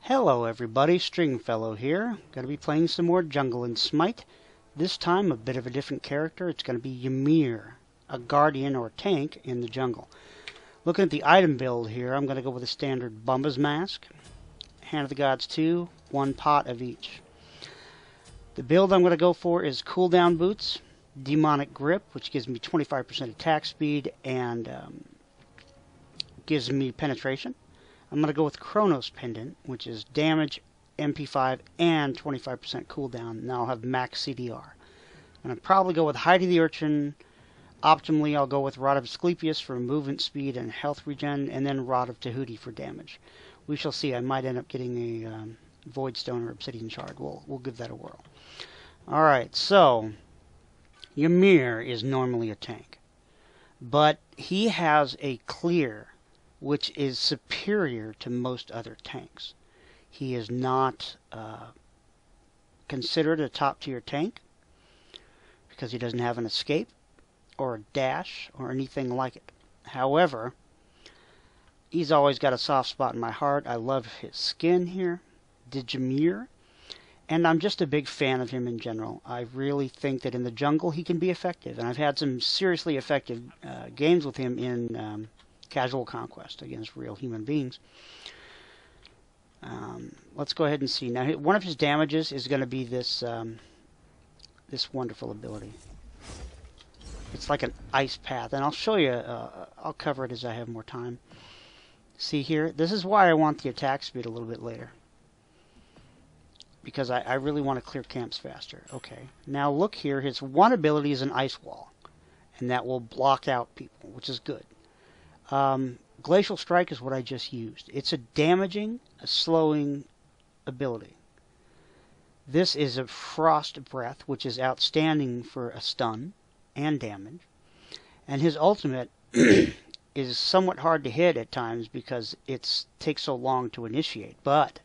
Hello everybody, Stringfellow here. Going to be playing some more jungle in Smite. This time a bit of a different character. It's going to be Ymir, a guardian or tank in the jungle. Looking at the item build here, I'm going to go with a standard Bumba's Mask, Hand of the Gods 2, one pot of each. The build I'm going to go for is cooldown boots, demonic grip, which gives me 25% attack speed and gives me penetration. I'm going to go with Chronos Pendant, which is damage, MP5, and 25% cooldown. And I'll have max CDR. And I'll probably go with Heidi the Urchin. Optimally, I'll go with Rod of Asclepius for movement speed and health regen, and then Rod of Tahuti for damage. We shall see. I might end up getting a Void Stone or Obsidian Shard. We'll give that a whirl. Alright, so Ymir is normally a tank. But he has a clear which is superior to most other tanks. He is not considered a top-tier tank because he doesn't have an escape or a dash or anything like it. However, he's always got a soft spot in my heart. I love his skin here, Ymir, and I'm just a big fan of him in general. I really think that in the jungle he can be effective, and I've had some seriously effective games with him in casual conquest against real human beings. Let's go ahead and see. Now, one of his damages is going to be this this wonderful ability. It's like an ice path, and I'll show you. I'll cover it as I have more time. See here? This is why I want the attack speed a little bit later, because I really want to clear camps faster. Okay. Now look here. His one ability is an ice wall, and that will block out people, which is good. Glacial Strike is what I just used. It's a damaging, a slowing ability. This is a Frost Breath, which is outstanding for a stun and damage. And his ultimate is somewhat hard to hit at times because it takes so long to initiate. But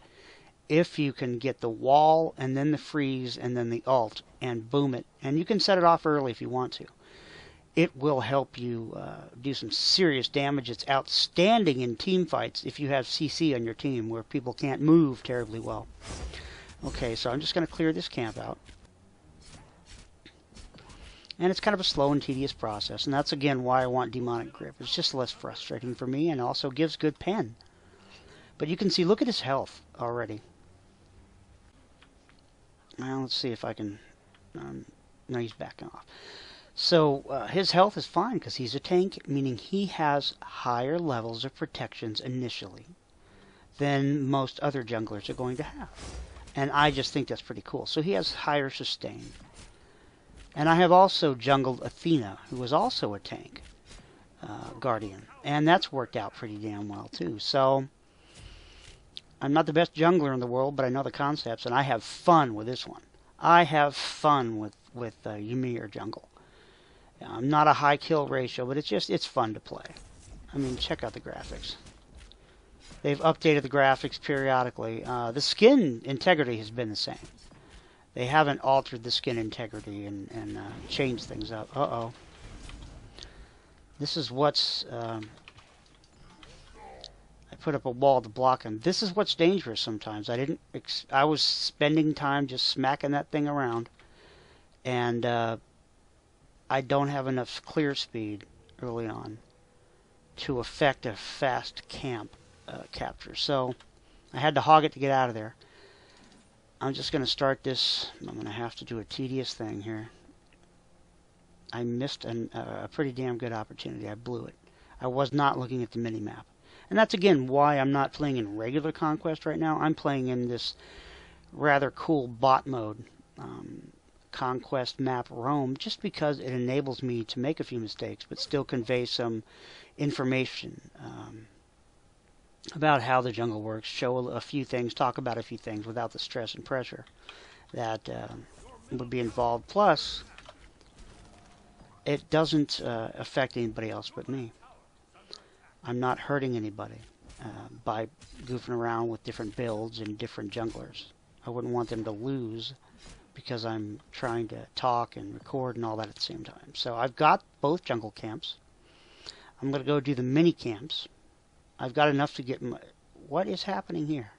if you can get the wall and then the freeze and then the ult and boom it, and you can set it off early if you want to, it will help you do some serious damage. It's outstanding in team fights if you have CC on your team where people can't move terribly well. Okay, so I'm just going to clear this camp out. And it's kind of a slow and tedious process, and that's again why I want Demonic Grip. It's just less frustrating for me and also gives good pen. But you can see, look at his health already. Well, let's see if I can... no, he's backing off. So his health is fine because he's a tank, meaning he has higher levels of protections initially than most other junglers are going to have. And I just think that's pretty cool. So he has higher sustain. And I have also jungled Athena, who was also a tank guardian. And that's worked out pretty damn well too. So I'm not the best jungler in the world, but I know the concepts, and I have fun with this one. I have fun with Ymir Jungle. I'm not a high kill ratio, but it's fun to play. I mean, check out the graphics. They've updated the graphics periodically. The skin integrity has been the same. They haven't altered the skin integrity and changed things up. Uh-oh. This is what's... I put up a wall to block him. This is what's dangerous sometimes. I was spending time just smacking that thing around, and I don't have enough clear speed early on to affect a fast camp capture. So I had to hog it to get out of there. I'm just going to start this. I'm going to have to do a tedious thing here. I missed a pretty damn good opportunity. I blew it. I was not looking at the mini-map. And that's again why I'm not playing in regular Conquest right now. I'm playing in this rather cool bot mode. Conquest map Roam, just because it enables me to make a few mistakes but still convey some information about how the jungle works, show a few things, talk about a few things without the stress and pressure that would be involved. Plus, it doesn't affect anybody else but me. I'm not hurting anybody by goofing around with different builds and different junglers. I wouldn't want them to lose because I'm trying to talk and record and all that at the same time. So I've got both jungle camps. I'm going to go do the mini camps. I've got enough to get my... What is happening here?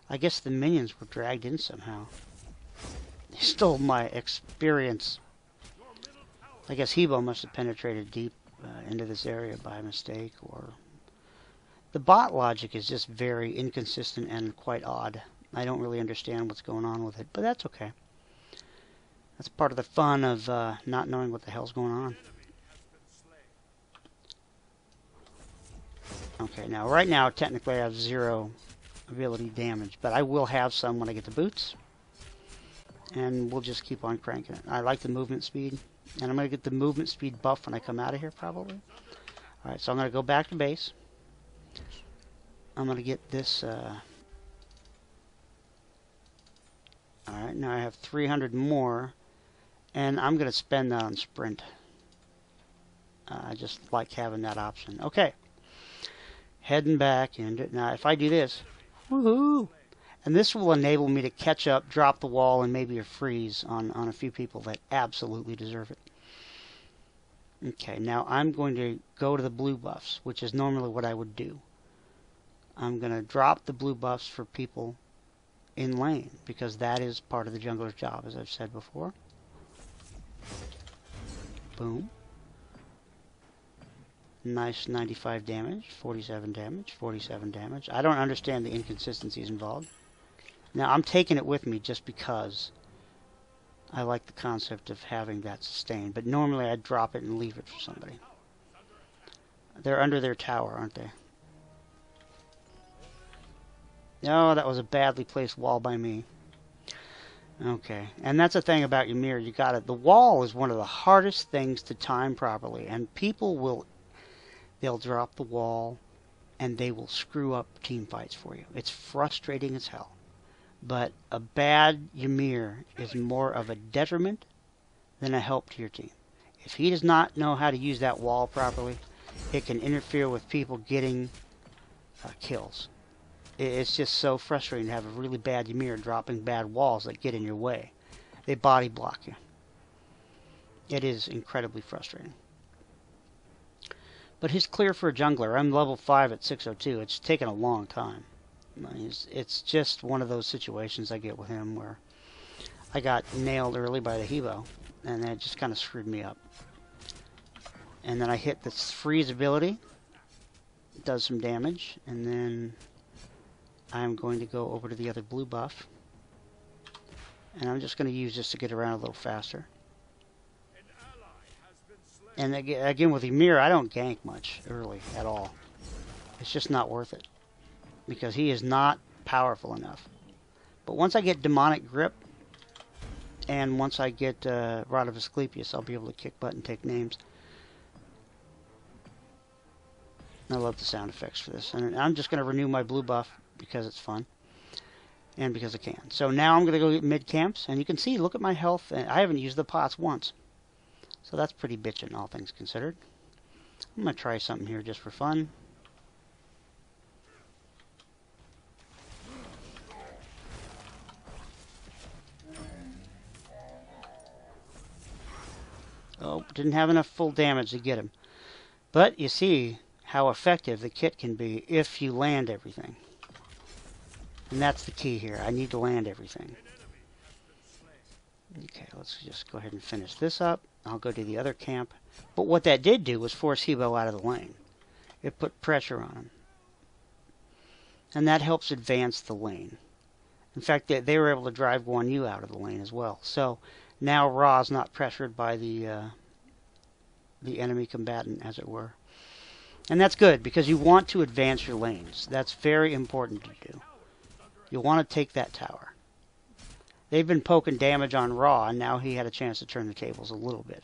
I guess the minions were dragged in somehow. They stole my experience. I guess Hebo must have penetrated deep into this area by mistake, or... The bot logic is just very inconsistent and quite odd. I don't really understand what's going on with it, but that's okay. That's part of the fun of not knowing what the hell's going on. Okay, now right now technically I have 0 ability damage, but I will have some when I get the boots. And we'll just keep on cranking it. I like the movement speed, and I'm going to get the movement speed buff when I come out of here probably. Alright, so I'm going to go back to base. I'm going to get this... Alright, now I have 300 more, and I'm going to spend that on sprint. I just like having that option. Okay. Heading back into it. Now, if I do this, woohoo! And this will enable me to catch up, drop the wall, and maybe a freeze on a few people that absolutely deserve it. Okay, now I'm going to go to the blue buffs, which is normally what I would do. I'm going to drop the blue buffs for people in lane, because that is part of the jungler's job, as I've said before. Boom. Nice 95 damage, 47 damage, 47 damage. I don't understand the inconsistencies involved. Now, I'm taking it with me just because I like the concept of having that sustain. But normally I'd drop it and leave it for somebody. They're under their tower, aren't they? Oh, that was a badly placed wall by me. Okay, and that's the thing about Ymir. You got it. The wall is one of the hardest things to time properly, and people will... They'll drop the wall, and they will screw up team fights for you. It's frustrating as hell. But a bad Ymir is more of a detriment than a help to your team. If he does not know how to use that wall properly, it can interfere with people getting kills. It's just so frustrating to have a really bad Ymir dropping bad walls that get in your way. They body block you. It is incredibly frustrating. But he's clear for a jungler. I'm level 5 at 602. It's taken a long time. It's just one of those situations I get with him where I got nailed early by the Hebo, and that just kind of screwed me up. And then I hit this freeze ability. It does some damage, and then I'm going to go over to the other blue buff. And I'm just going to use this to get around a little faster. And again with Ymir, I don't gank much early at all. It's just not worth it, because he is not powerful enough. But once I get Demonic Grip, and once I get Rod of Asclepius, I'll be able to kick butt and take names. I love the sound effects for this. And I'm just going to renew my blue buff because it's fun. And because I can. So now I'm going to go get mid camps, and you can see, look at my health. And I haven't used the pots once. So that's pretty bitchin', all things considered. I'm going to try something here just for fun. Oh, didn't have enough full damage to get him. But you see how effective the kit can be if you land everything. And that's the key here. I need to land everything. Okay, let's just go ahead and finish this up. I'll go to the other camp. But what that did do was force Hebo out of the lane. It put pressure on him. And that helps advance the lane. In fact, they were able to drive Guan Yu out of the lane as well. So now Ra's not pressured by the enemy combatant, as it were. And that's good, because you want to advance your lanes. That's very important to do. You want to take that tower. They've been poking damage on Ra, and now he had a chance to turn the tables a little bit.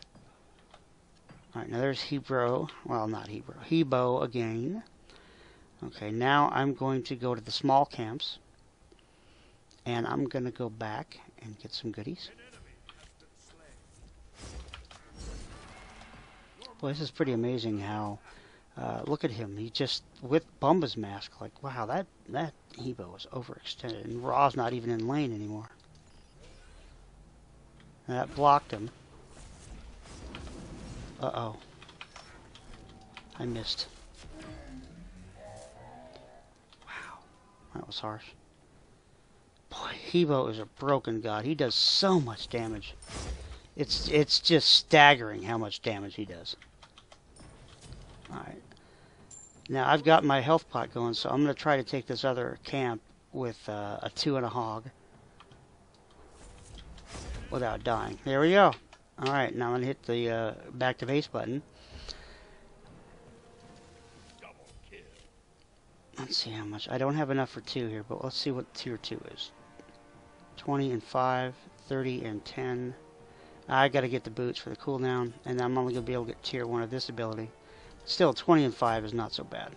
Alright, now there's Hebo. Well, not Hebo. Hebo again. Okay, now I'm going to go to the small camps. And I'm going to go back and get some goodies. Boy, this is pretty amazing how... look at him. He just, with Bumba's mask, like, wow, that Hebo is overextended. And Ra's not even in lane anymore. That blocked him. Uh-oh. I missed. Wow. That was harsh. Boy, Hebo is a broken god. He does so much damage. It's just staggering how much damage he does. Alright. Now, I've got my health pot going, so I'm going to try to take this other camp with a 2 and a hog. Without dying. There we go. Alright, now I'm going to hit the back to base button. Let's see how much. I don't have enough for 2 here, but let's see what tier 2 is. 20 and 5, 30 and 10. I got to get the boots for the cooldown, and I'm only going to be able to get tier 1 of this ability. Still, 20 and 5 is not so bad.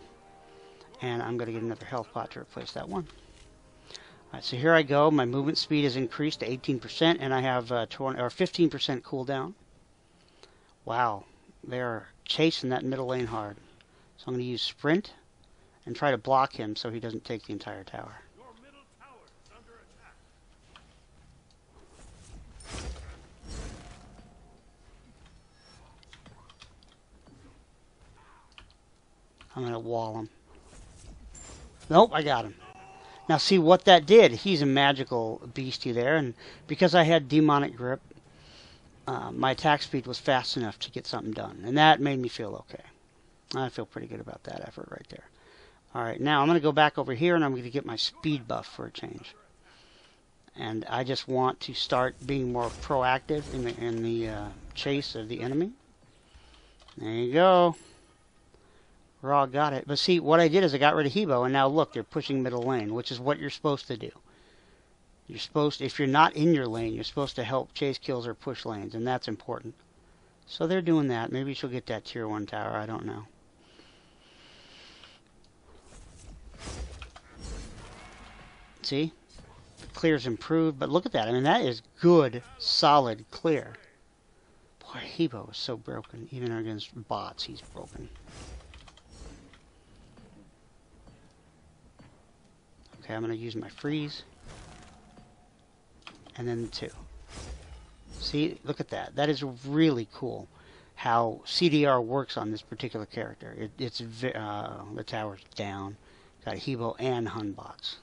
And I'm going to get another health pot to replace that one. Alright, so here I go. My movement speed is increased to 18%, and I have 15% cooldown. Wow, they're chasing that middle lane hard. So I'm going to use sprint and try to block him so he doesn't take the entire tower. Your middle tower is under attack. I'm going to wall him. Nope, I got him. Now see what that did. He's a magical beastie there, and because I had demonic grip, my attack speed was fast enough to get something done, and that made me feel okay. I feel pretty good about that effort right there. Alright, now I'm going to go back over here, and I'm going to get my speed buff for a change. And I just want to start being more proactive in the chase of the enemy. There you go. Raw got it. But see, what I did is I got rid of Hebo, and now look, they're pushing middle lane, which is what you're supposed to do. You're supposed to, if you're not in your lane, you're supposed to help chase kills or push lanes, and that's important. So they're doing that. Maybe she'll get that tier 1 tower, I don't know. See? The clear's improved, but look at that. I mean, that is good, solid clear. Boy, Hebo is so broken. Even against bots, he's broken. Okay, I'm going to use my freeze. And then the 2. See, look at that. That is really cool how CDR works on this particular character. The tower's down. Got Hebo and Hun bots.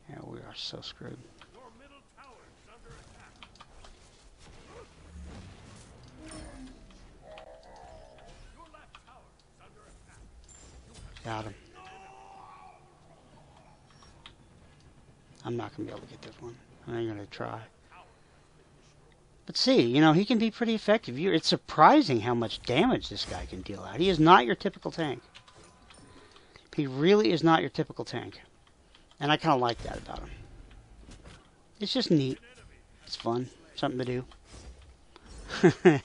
Yeah, we are so screwed. Your middle tower is under attack. Your left tower is under attack. Got him. I'm not going to be able to get this one. I'm going to try. But see, you know, he can be pretty effective. It's surprising how much damage this guy can deal out. He is not your typical tank. He really is not your typical tank. And I kind of like that about him. It's just neat. It's fun. Something to do. I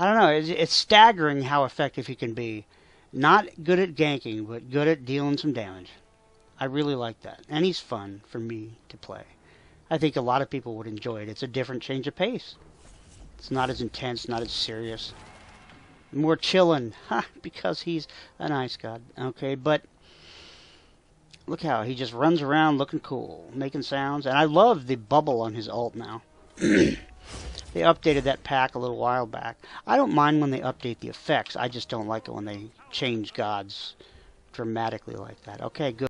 don't know, it's staggering how effective he can be. Not good at ganking, but good at dealing some damage. I really like that. And he's fun for me to play. I think a lot of people would enjoy it. It's a different change of pace. It's not as intense, not as serious. More chillin', because he's an ice god. Okay, but look how he just runs around looking cool, making sounds. And I love the bubble on his ult now. They updated that pack a little while back. I don't mind when they update the effects. I just don't like it when they change gods dramatically like that. Okay, good.